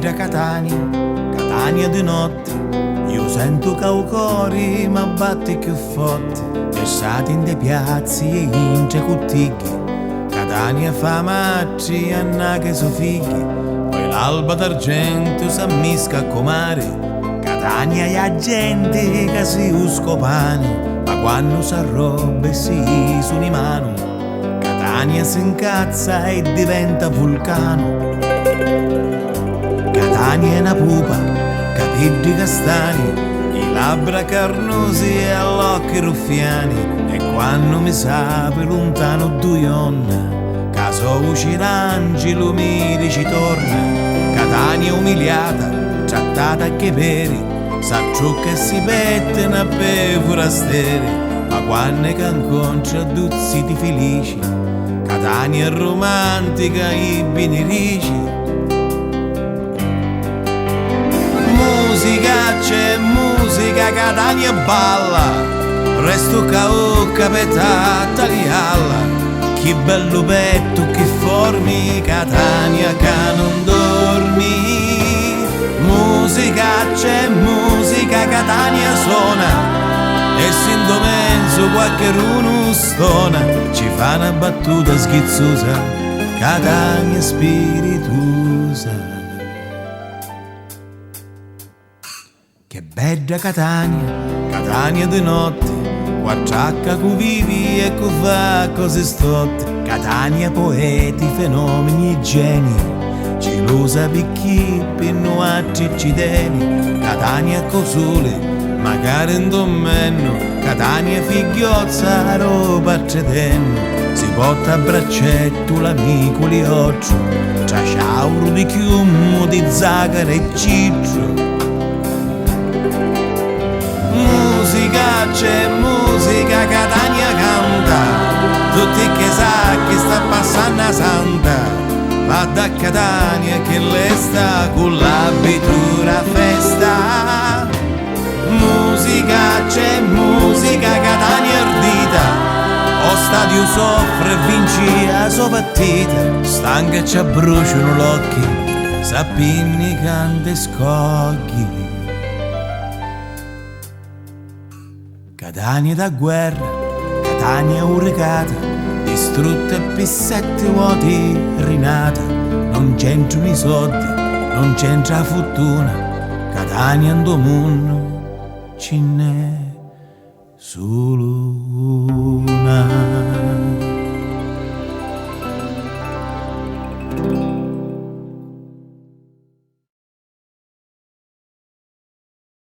bella Catania, Catania di notte, io sento che i cori ma batte più forte, e stati in dei piazzi e in tre cottighi, Catania fa macci anna che so figli, poi l'alba d'argento s'ammisca a comare, Catania è a gente che si uscopane, ma quando s'arroba e si sono in mano, Catania si incazza e diventa vulcano. Catania è una pupa, capelli castani, i labbra carnosi e occhi ruffiani, e quando mi sape lontano duionna, caso ucirangi mi ci torna. Catania umiliata, trattata che peri, s'acciucca e si pettena per forasteri, ma quando che incontra duzzi di felici, Catania è romantica e benedici. Musica, c'è musica, Catania balla, resto caucca per tagliarla, che bello petto, che formi, Catania che non dormi. Musica, c'è musica, Catania suona, e sin mezzo qualche runo stona, ci fa una battuta schizzosa, Catania spiritosa. Che bella Catania, Catania di notte, quattracca cu vivi e cu fa cose stotte, Catania poeti, fenomeni e geni, gelosa picchi per nuoci ci teni, Catania cosole, magari in domenno, Catania figliozza, roba cetenno, si porta a braccetto l'amico lioccio, tra ciauro di chiumo, di zagara e ciccio. Musica, c'è musica, Catania canta, tutti che sa che sta passando a santa, va da Catania che le sta con l'abitura festa. Musica, c'è musica, Catania ardita, o stadio soffre e vinci a sua partita, stanca e ci abbruciano l'occhi, sappini cante scogli. Catania da guerra, Catania uricata, distrutta e per 7 vuoti rinata, non c'entrano i soldi, non c'entra la fortuna, Catania in mondo ce n'è solo una.